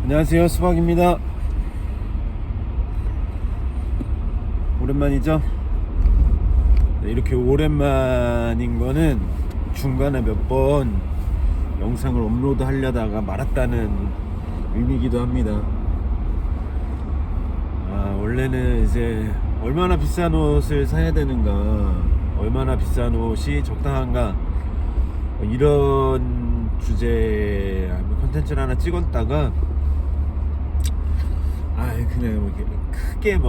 안녕하세요, 수박입니다. 오랜만이죠? 네, 이렇게 오랜만인 거는 중간에 몇 번 영상을 업로드 하려다가 말았다는 의미이기도 합니다. 원래는 이제 얼마나 비싼 옷을 사야 되는가, 얼마나 비싼 옷이 적당한가, 이런 주제 컨텐츠를 하나 찍었다가 그냥 뭐 이렇게 크게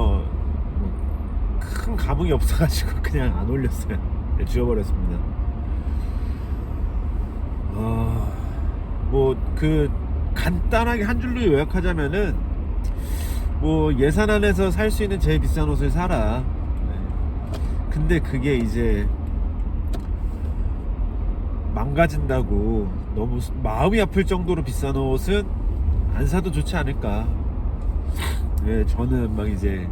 큰 감흥이 없어가지고 그냥 안 올렸어요. 네, 지워버렸습니다. 간단하게 한 줄로 요약하자면은 예산 안에서 살 수 있는 제일 비싼 옷을 사라. 네. 근데 그게 이제 망가진다고 너무 마음이 아플 정도로 비싼 옷은 안 사도 좋지 않을까. 네, 저는 이제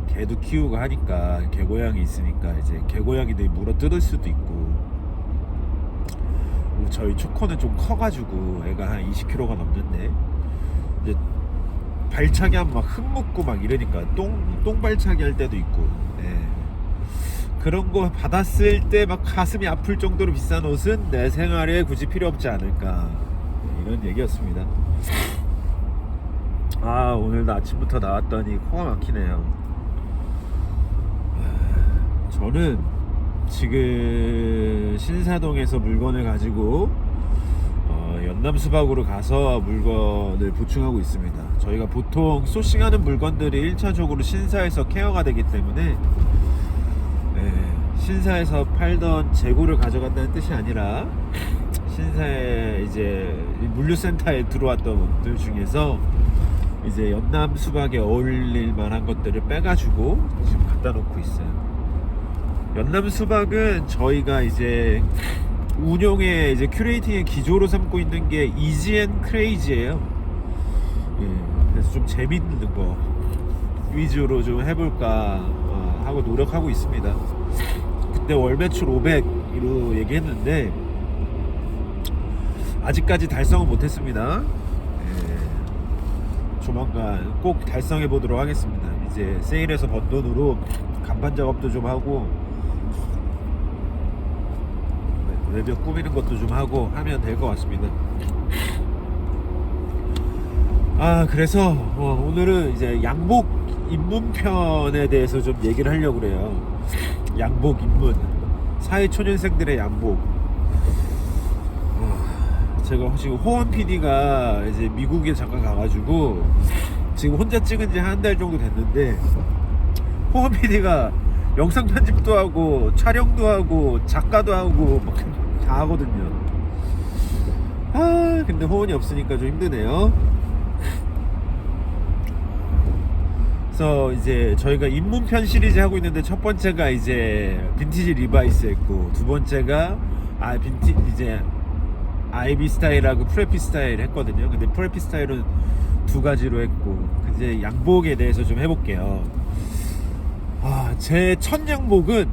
개도 키우고 하니까, 개고양이 있으니까 이제 개고양이들이 물어 뜯을 수도 있고, 저희 초코는 좀 커가지고 애가 한 20kg가 넘는데 이제 발차기 하면 흙 묻고 이러니까 똥 발차기 할 때도 있고, 네. 그런 거 받았을 때 가슴이 아플 정도로 비싼 옷은 내 생활에 굳이 필요 없지 않을까, 이런 얘기였습니다. 오늘도 아침부터 나왔더니 코가 막히네요. 저는 지금 신사동에서 물건을 가지고 연남수박으로 가서 물건을 보충하고 있습니다. 저희가 보통 소싱하는 물건들이 1차적으로 신사에서 케어가 되기 때문에, 신사에서 팔던 재고를 가져간다는 뜻이 아니라 신사에 이제 물류센터에 들어왔던 옷들 중에서 이제 연남 수박에 어울릴 만한 것들을 빼가지고 지금 갖다 놓고 있어요. 연남 수박은 저희가 이제 운용의 이제 큐레이팅의 기조로 삼고 있는 게 이지 앤 크레이지예요. 그래서 좀 재밌는 거 위주로 좀 해볼까 하고 노력하고 있습니다. 그때 월 매출 500으로 얘기했는데 아직까지 달성은 못했습니다. 조만간 꼭 달성해 보도록 하겠습니다. 이제 세일해서 번 돈으로 간판 작업도 좀 하고 외벽 꾸미는 것도 좀 하고 하면 될 것 같습니다. 그래서 오늘은 이제 양복 입문편에 대해서 좀 얘기를 하려고 그래요. 양복 입문, 사회초년생들의 양복. 제가 지금 호원 PD가 이제 미국에 잠깐 가가지고 지금 혼자 찍은 지 한 달 정도 됐는데, 호원 PD가 영상 편집도 하고 촬영도 하고 작가도 하고 다 하거든요. 근데 호원이 없으니까 좀 힘드네요. 그래서 이제 저희가 입문편 시리즈 하고 있는데, 첫 번째가 이제 빈티지 리바이스 했고, 두 번째가 이제 아이비 스타일하고 프레피 스타일 했거든요. 근데 프레피 스타일은 두 가지로 했고, 이제 양복에 대해서 좀 해볼게요. 제 첫 양복은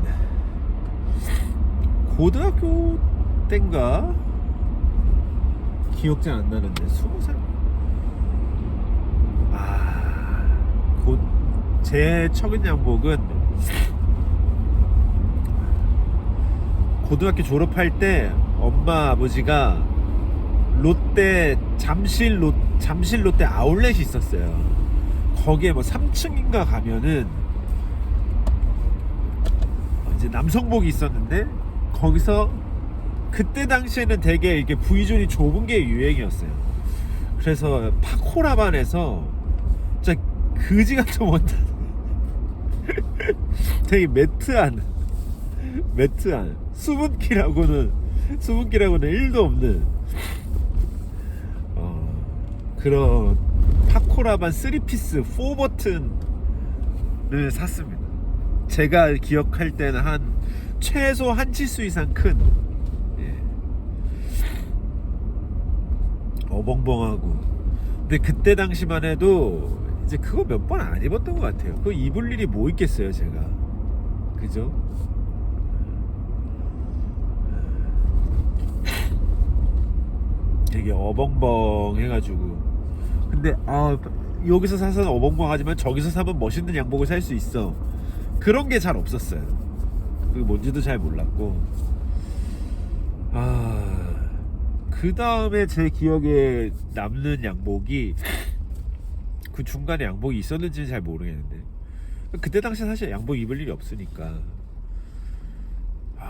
고등학교 때인가 기억 잘 안 나는데 20살. 제 첫 양복은 고등학교 졸업할 때 엄마 아버지가 롯데 잠실 롯데 아울렛이 있었어요. 거기에 3층인가 가면은 이제 남성복이 있었는데, 거기서 그때 당시에는 되게 이렇게 V존이 좁은 게 유행이었어요. 그래서 파코라반에서 진짜 그지 같은 원단 되게 매트한 수분기라고는 1도 없는 그런 파코라반 3피스 4버튼을 샀습니다. 제가 기억할 때는 최소 한 치수 이상 큰, 어벙벙하고. 근데 그때 당시만 해도 이제 그거 몇 번 안 입었던 것 같아요. 그거 입을 일이 뭐 있겠어요, 제가. 그죠? 되게 어벙벙 해가지고 근데 여기서 사서 어벙벙하지만 저기서 사면 멋있는 양복을 살 수 있어. 그런 게 잘 없었어요. 그게 뭔지도 잘 몰랐고. 그 다음에 제 기억에 남는 양복이, 그 중간에 양복이 있었는지는 잘 모르겠는데, 그때 당시 사실 양복 입을 일이 없으니까.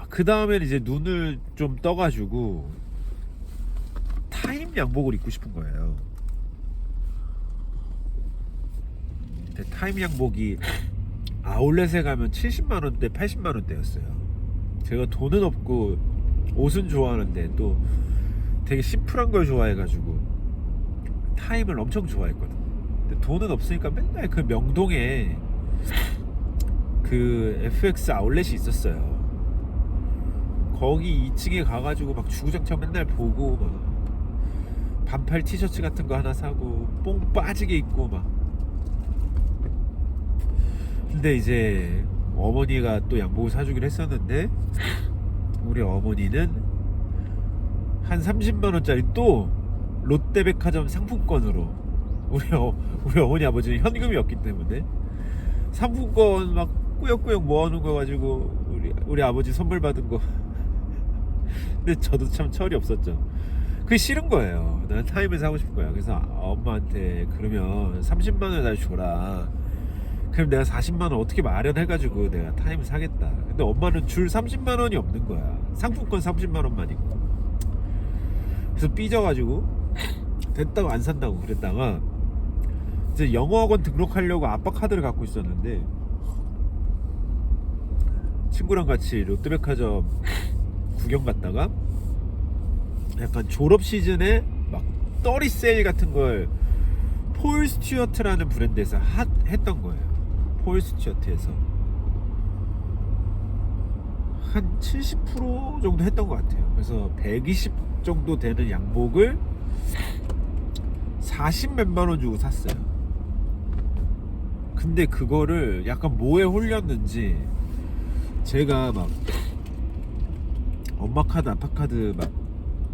그 다음에는 이제 눈을 좀 떠가지고 타임 양복을 입고 싶은 거예요. 근데 타임 양복이 아울렛에 가면 70만원대 80만원대였어요 제가 돈은 없고 옷은 좋아하는데 또 되게 심플한 걸 좋아해가지고 타임을 엄청 좋아했거든. 근데 돈은 없으니까 맨날 그 명동에 그 FX 아울렛이 있었어요. 거기 2층에 가가지고 막 주구장창 맨날 보고, 막 반팔 티셔츠 같은 거 하나 사고 뽕 빠지게 입고 막. 근데 이제 어머니가 또 양복을 사주기로 했었는데, 우리 어머니는 한 30만원짜리 또 롯데백화점 상품권으로, 우리 어머니 아버지는 현금이 없기 때문에 상품권 막 꾸역꾸역 모아놓은 거 가지고 우리 아버지 선물 받은 거. 근데 저도 참 철이 없었죠. 그게 싫은 거예요. 난 타임을 사고 싶은 거야. 그래서 엄마한테 그러면 30만원 날 줘라. 그럼 내가 40만원 어떻게 마련해가지고 내가 타임을 사겠다. 근데 엄마는 줄 30만원이 없는 거야. 상품권 30만원만 있고. 그래서 삐져가지고 됐다고 안 산다고 그랬다가 이제 영어학원 등록하려고 아빠 카드를 갖고 있었는데, 친구랑 같이 롯데백화점 구경 갔다가 약간 졸업 시즌에 막 떨이 세일 같은 걸 폴 스튜어트라는 브랜드에서 했던 거예요. 폴 스튜어트에서 한 70% 정도 했던 것 같아요. 그래서 120 정도 되는 양복을 40 몇만 원 주고 샀어요. 근데 그거를 약간 뭐에 홀렸는지 제가 막 엄마 카드 아빠 카드 막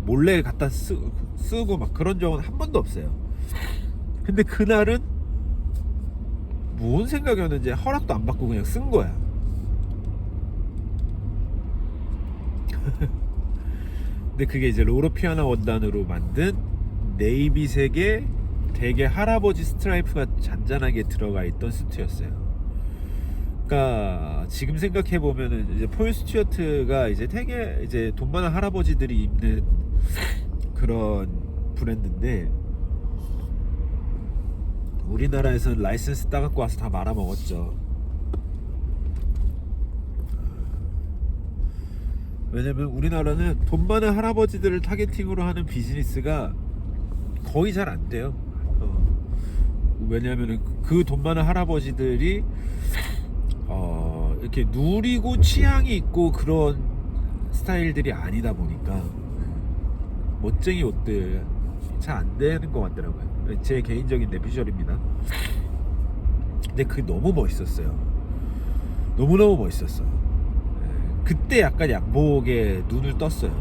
몰래 갖다 쓰고 막 그런 적은 한 번도 없어요. 근데 그날은 뭔 생각이었는지 허락도 안 받고 그냥 쓴 거야. 근데 그게 이제 로로피아나 원단으로 만든 네이비색의 되게 할아버지 스트라이프가 잔잔하게 들어가 있던 수트였어요. 그러니까 지금 생각해 보면은 이제 폴 스튜어트가 이제 되게 이제 돈 많은 할아버지들이 입는 그런 브랜드인데, 우리나라에서는 라이센스 따갖고 와서 다 말아먹었죠. 왜냐면 우리나라는 돈 많은 할아버지들을 타겟팅으로 하는 비즈니스가 거의 잘 안 돼요. 왜냐면 그 돈 많은 할아버지들이 이렇게 누리고 취향이 있고 그런 스타일들이 아니다 보니까 멋쟁이 옷들 잘 안 되는 것 같더라고요. 제 개인적인 내피셜입니다. 근데 그게 너무 멋있었어요. 너무너무 멋있었어. 그때 약간 양복에 눈을 떴어요.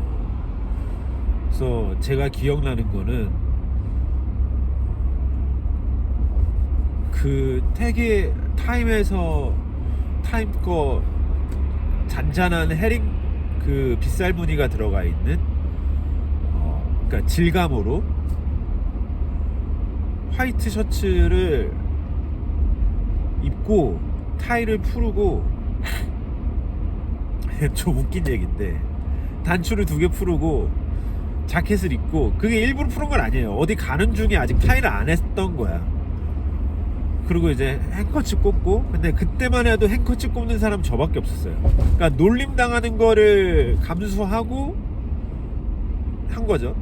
그래서 제가 기억나는 거는 그 되게 타임에서 타임 거 잔잔한 헤링 그 빗살 무늬가 들어가 있는 그러니까 질감으로 화이트 셔츠를 입고 타이를 풀고 좀 웃긴 얘기인데 단추를 2개 풀고 자켓을 입고, 그게 일부러 푸는 건 아니에요. 어디 가는 중에 아직 타이를 안 했던 거야. 그리고 이제 행커칩 꽂고, 근데 그때만 해도 행커칩 꽂는 사람 저밖에 없었어요. 그러니까 놀림 당하는 거를 감수하고 한 거죠.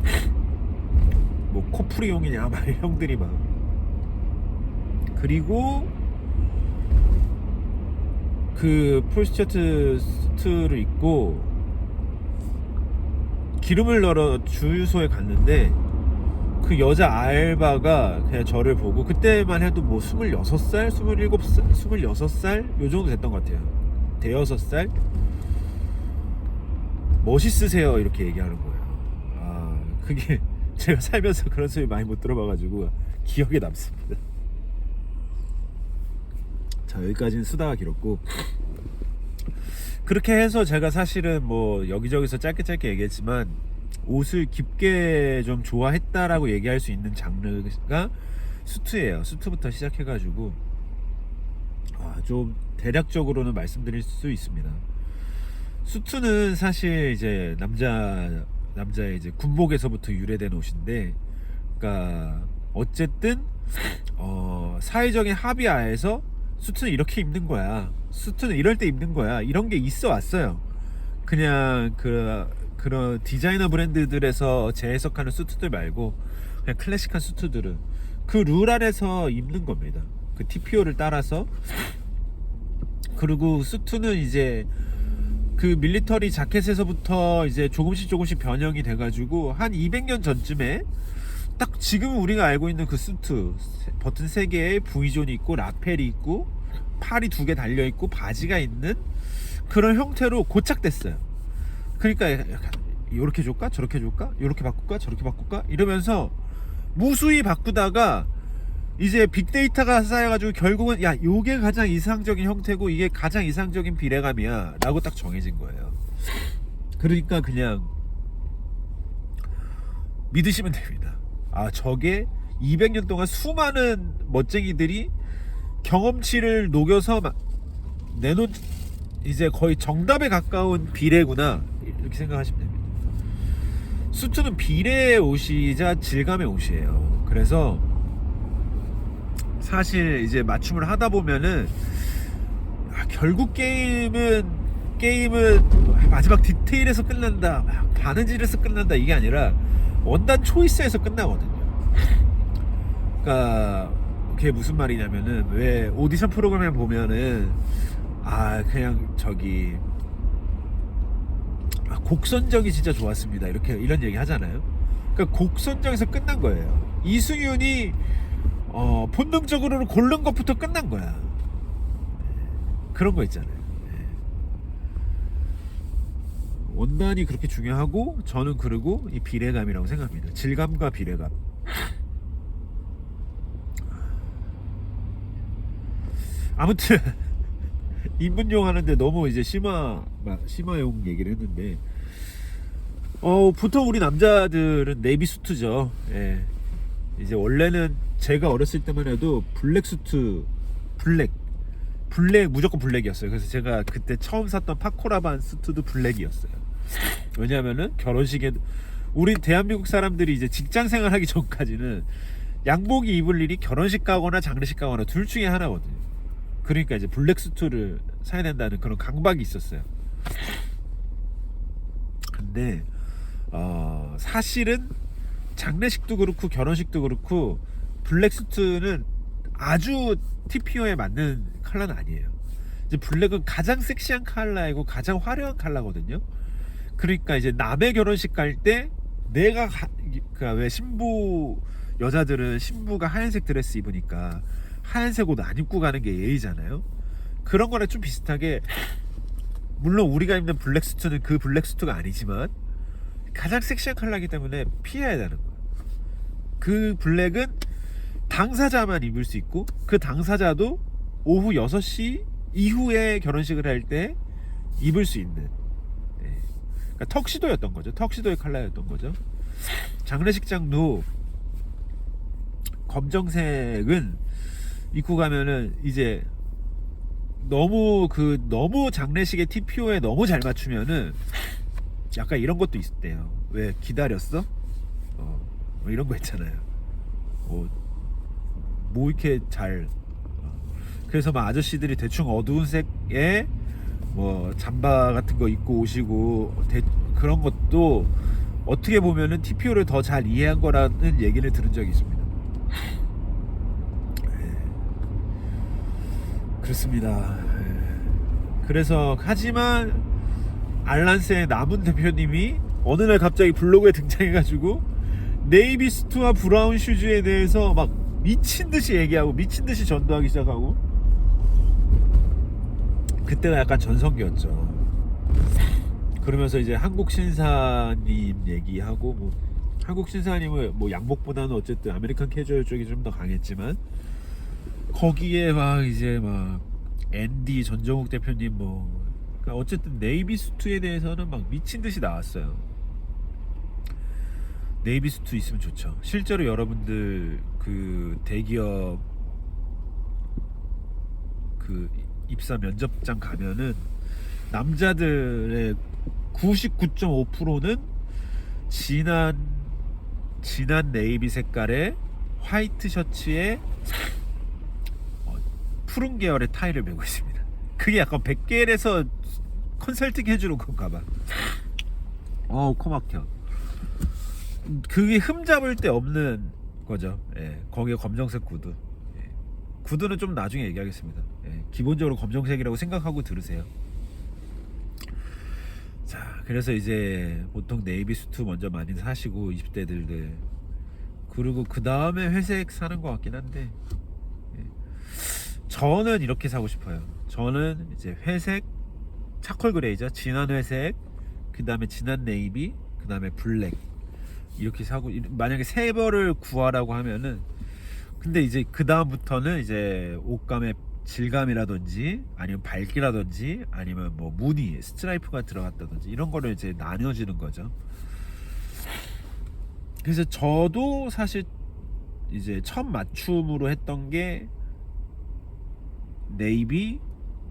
뭐 코프리용이냐 막 형들이 막. 그리고 그 폴스튜어트 수트를 입고 기름을 넣으러 주유소에 갔는데, 그 여자 알바가 그냥 저를 보고, 그때만 해도 뭐 26살, 27살, 26살 요 정도 됐던 것 같아요. 대여섯 살. 멋있으세요 이렇게 얘기하는 거예요. 그게 제가 살면서 그런 소리 많이 못 들어봐가지고 기억에 남습니다. 자, 여기까지는 수다가 길었고, 그렇게 해서 제가 사실은 뭐 여기저기서 짧게 얘기했지만 옷을 깊게 좀 좋아했다라고 얘기할 수 있는 장르가 수트예요. 수트부터 시작해가지고 좀 대략적으로는 말씀드릴 수 있습니다. 수트는 사실 이제 남자의 이제 군복에서부터 유래된 옷인데, 그러니까 어쨌든 사회적인 합의 하에서 수트는 이렇게 입는 거야, 수트는 이럴 때 입는 거야, 이런 게 있어 왔어요. 그냥 그런 디자이너 브랜드들에서 재해석하는 수트들 말고 그냥 클래식한 수트들은 그 룰 안에서 입는 겁니다. 그 TPO를 따라서. 그리고 수트는 이제 그 밀리터리 자켓에서부터 이제 조금씩 변형이 돼가지고 한 200년 전쯤에 딱 지금 우리가 알고 있는 그 수트, 버튼 3개에 V존이 있고 라펠이 있고 팔이 2개 달려있고 바지가 있는 그런 형태로 고착됐어요. 그러니까 약간 이렇게 줄까 저렇게 줄까, 이렇게 바꿀까 저렇게 바꿀까 이러면서 무수히 바꾸다가 이제 빅데이터가 쌓여가지고 결국은 야, 요게 가장 이상적인 형태고 이게 가장 이상적인 비례감이야 라고 딱 정해진 거예요. 그러니까 그냥 믿으시면 됩니다. 저게 200년 동안 수많은 멋쟁이들이 경험치를 녹여서 내놓은 이제 거의 정답에 가까운 비례구나, 이렇게 생각하시면 됩니다. 수트는 비례의 옷이자 질감의 옷이에요. 그래서 사실 이제 맞춤을 하다 보면은 결국 게임은 마지막 디테일에서 끝난다, 바느질에서 끝난다, 이게 아니라 원단 초이스에서 끝나거든요. 그러니까 그게 무슨 말이냐면은, 왜 오디션 프로그램을 보면은 그냥 저기 곡 선정이 진짜 좋았습니다, 이런 얘기 하잖아요. 그러니까 곡 선정에서 끝난 거예요. 이승윤이 본능적으로 고른 것부터 끝난 거야. 그런 거 있잖아요. 원단이 그렇게 중요하고, 저는 그리고 이 비례감이라고 생각합니다. 질감과 비례감. 아무튼 입문용 하는데 너무 이제 심화용 얘기를 했는데, 보통 우리 남자들은 네이비 수트죠. 이제 원래는 제가 어렸을 때만 해도 블랙 수트, 블랙 무조건 블랙이었어요. 그래서 제가 그때 처음 샀던 파코라반 수트도 블랙이었어요. 왜냐하면은 결혼식에 우리 대한민국 사람들이 이제 직장 생활하기 전까지는 양복이 입을 일이 결혼식 가거나 장례식 가거나 둘 중에 하나거든요. 그러니까 이제 블랙 수트를 사야 된다는 그런 강박이 있었어요. 근데 사실은 장례식도 그렇고 결혼식도 그렇고 블랙 수트는 아주 TPO에 맞는 컬러는 아니에요. 이제 블랙은 가장 섹시한 컬러이고 가장 화려한 컬러거든요. 그러니까 이제 남의 결혼식 갈 때 내가 그러니까 왜 여자들은 신부가 하얀색 드레스 입으니까 하얀색 옷 안 입고 가는 게 예의잖아요. 그런 거랑 좀 비슷하게, 물론 우리가 입는 블랙 수트는 그 블랙 수트가 아니지만 가장 섹시한 컬러이기 때문에 피해야 되는 거예요. 그 블랙은 당사자만 입을 수 있고, 그 당사자도 오후 6시 이후에 결혼식을 할 때 입을 수 있는, 그러니까 턱시도였던 거죠. 턱시도의 컬러였던 거죠. 장례식장도 검정색은 입고 가면은 이제 너무 장례식의 TPO에 너무 잘 맞추면은 약간 이런 것도 있대요. 왜 기다렸어? 뭐 이런 거 있잖아요. 뭐 이렇게 잘. 그래서 막 아저씨들이 대충 어두운 색에 뭐 잠바 같은 거 입고 오시고 그런 것도 어떻게 보면은 TPO를 더 잘 이해한 거라는 얘기를 들은 적이 있습니다. 그렇습니다. 그래서 하지만 알란스의 남은 대표님이 어느 날 갑자기 블로그에 등장해가지고 네이비 수트와 브라운 슈즈에 대해서 막 미친듯이 얘기하고 미친듯이 전도하기 시작하고, 그때가 약간 전성기였죠. 그러면서 이제 한국 신사님 얘기하고 뭐 한국 신사님은 뭐 양복보다는 어쨌든 아메리칸 캐주얼 쪽이 좀 더 강했지만 거기에 막 이제 막 앤디 전정욱 대표님 뭐 그러니까 어쨌든 네이비 수트에 대해서는 막 미친 듯이 나왔어요. 네이비 수트 있으면 좋죠. 실제로 여러분들 그 대기업 그 입사 면접장 가면은 남자들의 99.5%는 진한 네이비 색깔의 화이트 셔츠에 푸른 계열의 타이를 메고 있습니다. 그게 약간 백계엘에서 컨설팅 해주는 건가 봐. 코 막혀. 그게 흠잡을 데 없는 거죠. 예, 거기에 검정색 구두. 예. 구두는 좀 나중에 얘기하겠습니다. 예, 기본적으로 검정색이라고 생각하고 들으세요. 자, 그래서 이제 보통 네이비 수트 먼저 많이 사시고 20대들들 그리고 그 다음에 회색 사는 것 같긴 한데 예. 저는 이렇게 사고 싶어요. 저는 이제 회색, 차콜 그레이죠. 진한 회색, 그 다음에 진한 네이비, 그 다음에 블랙 이렇게 사고 만약에 세 벌을 구하라고 하면은 근데 이제 그 다음부터는 이제 옷감의 질감이라든지 아니면 밝기라든지 아니면 뭐 무늬 스트라이프가 들어갔다든지 이런 거를 이제 나뉘어지는 거죠. 그래서 저도 사실 이제 첫 맞춤으로 했던 게 네이비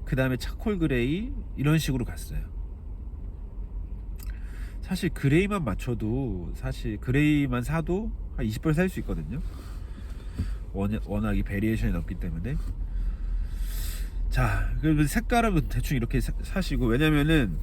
그 다음에 차콜 그레이 이런 식으로 갔어요. 사실 그레이만 맞춰도 사실 그레이만 사도 한 20벌 살 수 있거든요. 워낙 이 베리에이션이 없기 때문에. 자, 그리고 색깔은 대충 이렇게 사시고 왜냐면은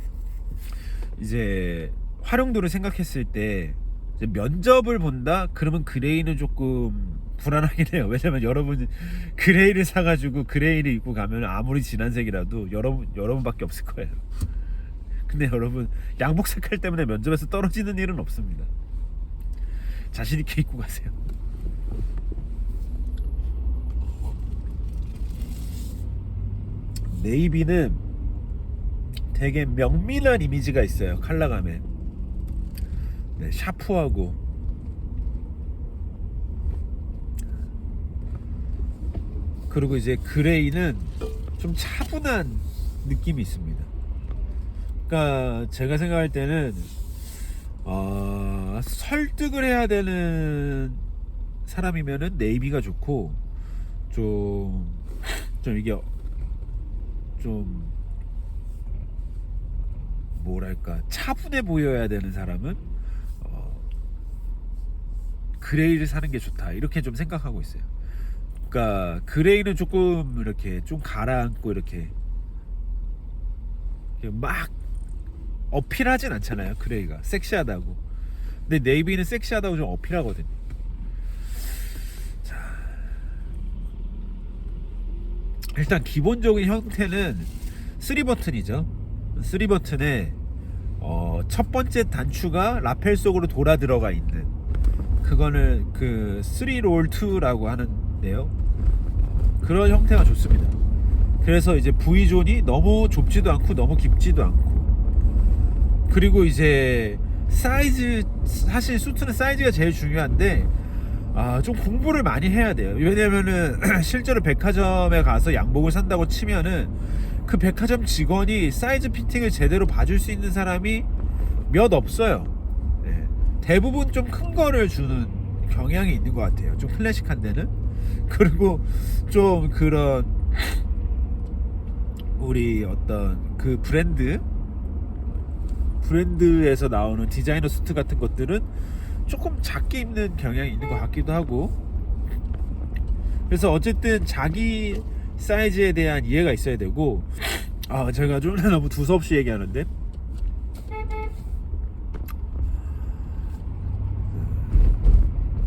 이제 활용도를 생각했을 때 이제 면접을 본다? 그러면 그레이는 조금 불안하긴 해요. 왜냐면 여러분 그레이를 사가지고 그레이를 입고 가면 아무리 진한 색이라도 여러분밖에 없을 거예요. 근데 여러분 양복 색깔 때문에 면접에서 떨어지는 일은 없습니다. 자신 있게 입고 가세요. 네이비는 되게 명밀한 이미지가 있어요. 컬러감에. 네, 샤프하고 그리고 이제 그레이는 좀 차분한 느낌이 있습니다. 그러니까 제가 생각할 때는 설득을 해야 되는 사람이면은 네이비가 좋고 좀 이게 좀 뭐랄까 차분해 보여야 되는 사람은 그레이를 사는 게 좋다 이렇게 좀 생각하고 있어요. 그러니까 그레이는 조금 이렇게 좀 가라앉고 이렇게 막 어필하진 않잖아요. 그레이가 섹시하다고. 근데 네이비는 섹시하다고 좀 어필하거든요. 자, 일단 기본적인 형태는 3버튼이죠. 3버튼에 첫 번째 단추가 라펠 속으로 돌아 들어가 있는 그거는 그 3롤 2라고 하는데요. 그런 형태가 좋습니다. 그래서 이제 V존이 너무 좁지도 않고 너무 깊지도 않고 그리고 이제 사이즈 사실 수트는 사이즈가 제일 중요한데 좀 공부를 많이 해야 돼요. 왜냐면은 실제로 백화점에 가서 양복을 산다고 치면은 그 백화점 직원이 사이즈 피팅을 제대로 봐줄 수 있는 사람이 몇 없어요. 네. 대부분 좀 큰 거를 주는 경향이 있는 것 같아요. 좀 클래식한 데는. 그리고 좀 그런 우리 어떤 그 브랜드에서 나오는 디자이너 수트 같은 것들은 조금 작게 입는 경향이 있는 것 같기도 하고 그래서 어쨌든 자기 사이즈에 대한 이해가 있어야 되고 제가 좀 너무 두서없이 얘기하는데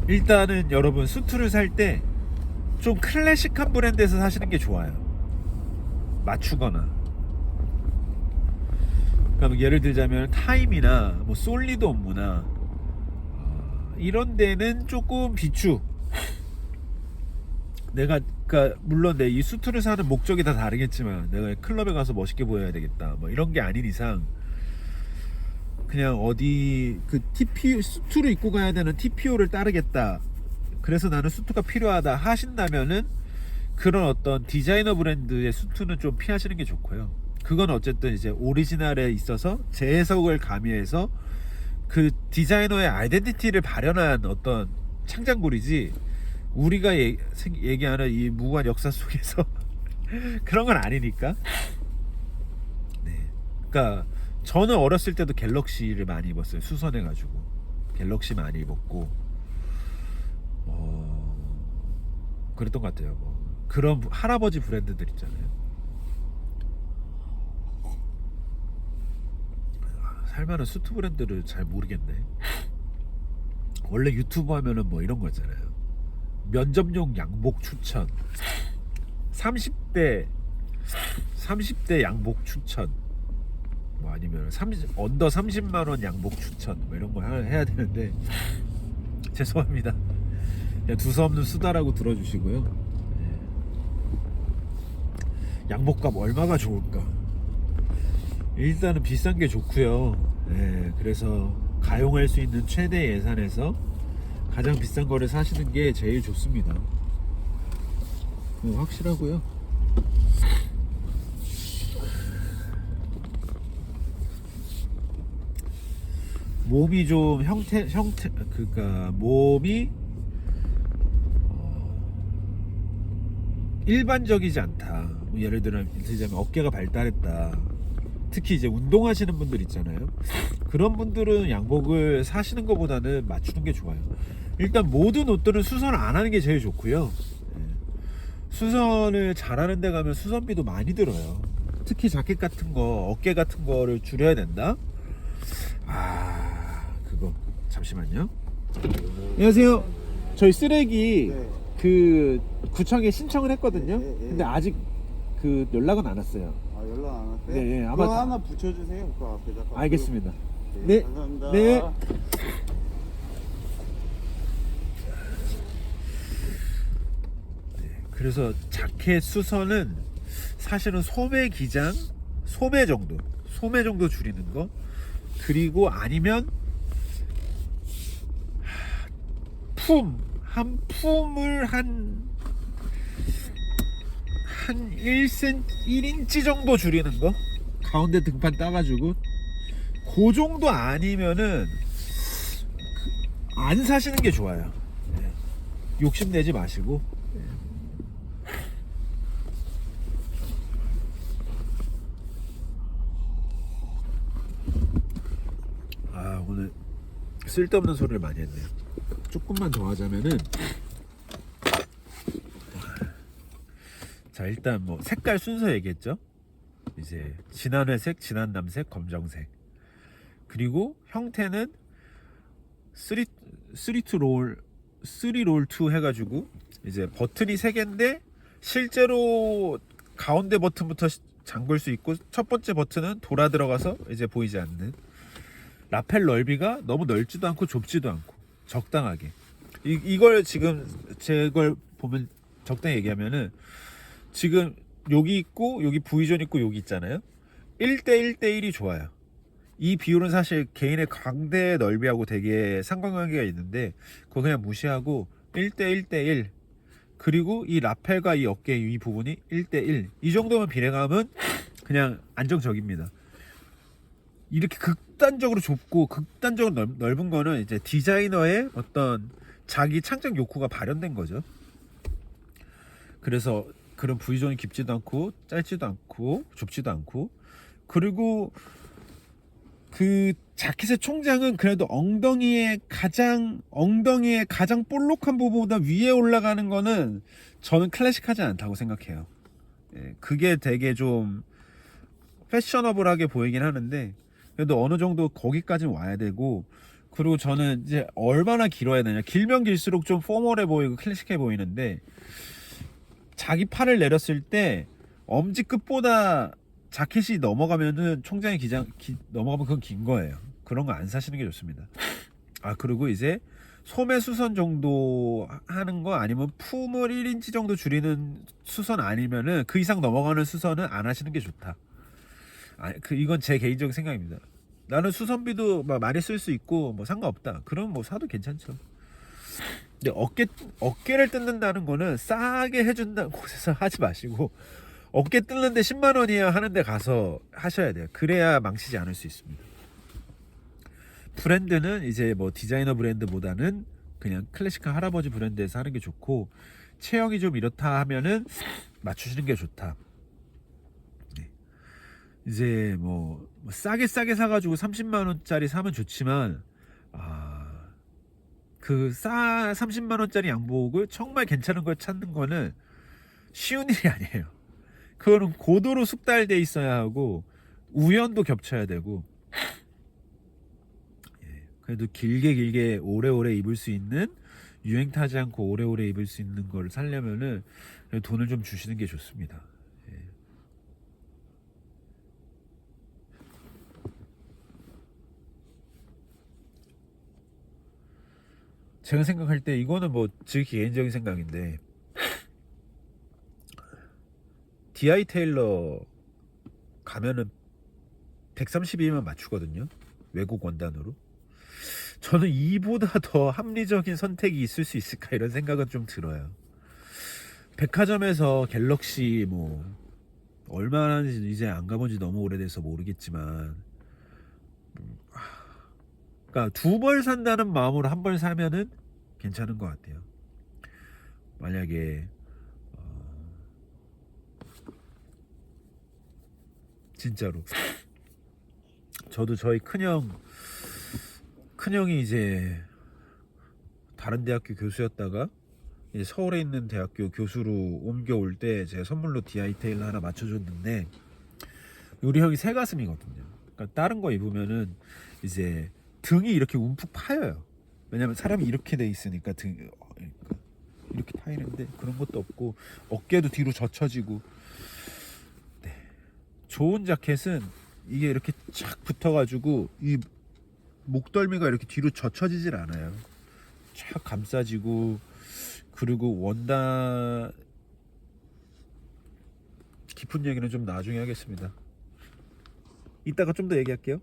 일단은 여러분 수트를 살 때 좀 클래식한 브랜드에서 사시는 게 좋아요. 맞추거나 그러니까 예를 들자면 타임이나 뭐 솔리드 업무나 이런 데는 조금 비추 내가 그러니까 물론 내 이 수트를 사는 목적이 다 다르겠지만 내가 클럽에 가서 멋있게 보여야 되겠다 뭐 이런 게 아닌 이상 그냥 어디 그 TPO 수트로 입고 가야 되는 TPO를 따르겠다, 그래서 나는 수트가 필요하다 하신다면은 그런 어떤 디자이너 브랜드의 수트는 좀 피하시는 게 좋고요. 그건 어쨌든 이제 오리지널에 있어서 재해석을 가미해서 그 디자이너의 아이덴티티를 발현한 어떤 창작물이지, 우리가 얘기하는 이 무관 역사 속에서 그런 건 아니니까. 네. 그러니까 저는 어렸을 때도 갤럭시를 많이 입었어요. 수선해가지고 갤럭시 많이 입었고, 그랬던 것 같아요. 뭐 그런 할아버지 브랜드들 있잖아요. 살만한 수트 브랜드를 잘 모르겠네. 원래 유튜브 하면은 뭐 이런 거 있잖아요. 면접용 양복 추천, 30대 양복 추천, 뭐 아니면 언더 30만 원 양복 추천, 뭐 이런 거 해야 되는데 죄송합니다. 그냥 두서없는 수다라고 들어주시고요. 네. 양복값 얼마가 좋을까? 일단은 비싼 게 좋고요. 네, 그래서 가용할 수 있는 최대 예산에서 가장 비싼 거를 사시는 게 제일 좋습니다. 확실하고요. 몸이 좀 그러니까 몸이 일반적이지 않다. 뭐 예를 들자면 어깨가 발달했다. 특히 이제 운동하시는 분들 있잖아요. 그런 분들은 양복을 사시는 것보다는 맞추는 게 좋아요. 일단 모든 옷들은 수선을 안 하는 게 제일 좋고요. 수선을 잘하는 데 가면 수선비도 많이 들어요. 특히 자켓 같은 거, 어깨 같은 거를 줄여야 된다. 그거 잠시만요. 안녕하세요. 저희 쓰레기 네. 그 구청에 신청을 했거든요. 네, 네, 네. 근데 아직 그 연락은 안 왔어요. 연락 안 왔어요? 네, 아마 그거 하나 붙여주세요. 그 앞에다가. 알겠습니다. 네, 네. 감사합니다. 네. 그래서 자켓 수선은 사실은 소매 기장, 소매 정도 줄이는 거, 그리고 아니면 한 품을 한 1인치 정도 줄이는 거, 가운데 등판 따가지고. 그 정도 아니면은 안 사시는 게 좋아요. 네. 욕심내지 마시고. 오늘 쓸데없는 소리를 많이 했네요. 조금만 더 하자면은, 자 일단 뭐 색깔 순서 얘기했죠. 이제 진한 회색, 진한 남색, 검정색. 그리고 형태는 3롤 2 해가지고 이제 버튼이 3개인데 실제로 가운데 버튼부터 잠글 수 있고, 첫 번째 버튼은 돌아 들어가서 이제 보이지 않는. 라펠 넓이가 너무 넓지도 않고 좁지도 않고 적당하게. 이걸 지금 제 걸 보면 적당히 얘기하면은, 지금 여기 있고 여기 V존 있고 여기 있잖아요. 1대1대1이 좋아요. 이 비율은 사실 개인의 광대 넓이하고 되게 상관관계가 있는데 그거 그냥 무시하고 1대1대1, 그리고 이 라펠과 이 어깨 이 부분이 1대1, 이 정도만 비례감은 그냥 안정적입니다. 이렇게 극단적으로 좁고 극단적으로 넓은 거는 이제 디자이너의 어떤 자기 창작 욕구가 발현된 거죠. 그래서 그런 V존이 깊지도 않고 짧지도 않고 좁지도 않고, 그리고 그 자켓의 총장은 그래도 엉덩이의 가장 볼록한 부분보다 위에 올라가는 거는 저는 클래식하지 않다고 생각해요. 그게 되게 좀 패셔너블하게 보이긴 하는데, 그래도 어느 정도 거기까지 와야 되고, 그리고 저는 이제 얼마나 길어야 되냐, 길면 길수록 좀 포멀해 보이고 클래식해 보이는데, 자기 팔을 내렸을 때 엄지 끝보다 자켓이 넘어가면은 총장의 넘어가면 그건 긴 거예요. 그런 거 안 사시는 게 좋습니다. 그리고 이제 소매 수선 정도 하는 거, 아니면 품을 1인치 정도 줄이는 수선 아니면은 그 이상 넘어가는 수선은 안 하시는 게 좋다. 이건 제 개인적인 생각입니다. 나는 수선비도 막 많이 쓸 수 있고 뭐 상관없다. 그럼 뭐 사도 괜찮죠. 근데 어깨를 뜯는다는 거는 싸게 해준다는 곳에서 하지 마시고 어깨 뜯는데 10만 원이야 하는데 가서 하셔야 돼요. 그래야 망치지 않을 수 있습니다. 브랜드는 이제 뭐 디자이너 브랜드보다는 그냥 클래식한 할아버지 브랜드에서 하는 게 좋고, 체형이 좀 이렇다 하면은 맞추시는 게 좋다. 네. 이제 뭐 싸게 사가지고 30만 원짜리 사면 좋지만 그 30만 원짜리 양복을 정말 괜찮은 걸 찾는 거는 쉬운 일이 아니에요. 그거는 고도로 숙달돼 있어야 하고 우연도 겹쳐야 되고, 그래도 길게 오래오래 입을 수 있는, 유행 타지 않고 오래오래 입을 수 있는 걸 살려면은 돈을 좀 주시는 게 좋습니다. 예. 제가 생각할 때 이거는 뭐 제 개인적인 생각인데, DI 테일러 가면은 132만 맞추거든요. 외국 원단으로. 저는 이보다 더 합리적인 선택이 있을 수 있을까 이런 생각은 좀 들어요. 백화점에서 갤럭시 뭐 얼마나 이제 안 가본 지 너무 오래돼서 모르겠지만, 그러니까 두 벌 산다는 마음으로 한 벌 사면은 괜찮은 것 같아요. 만약에 진짜로 저도 저희 큰형이 이제 다른 대학교 교수였다가 이제 서울에 있는 대학교 교수로 옮겨올 때 제가 선물로 DI 테일러 하나 맞춰줬는데, 우리 형이 새 가슴이거든요. 그러니까 다른 거 입으면은 이제 등이 이렇게 움푹 파여요. 왜냐면 사람이 이렇게 돼 있으니까 이렇게 파이는데 그런 것도 없고, 어깨도 뒤로 젖혀지고. 네. 좋은 자켓은 이게 이렇게 착 붙어가지고 이 목덜미가 이렇게 뒤로 젖혀지질 않아요. 착 감싸지고. 그리고 원단 깊은 얘기는 좀 나중에 하겠습니다. 이따가 좀 더 얘기할게요.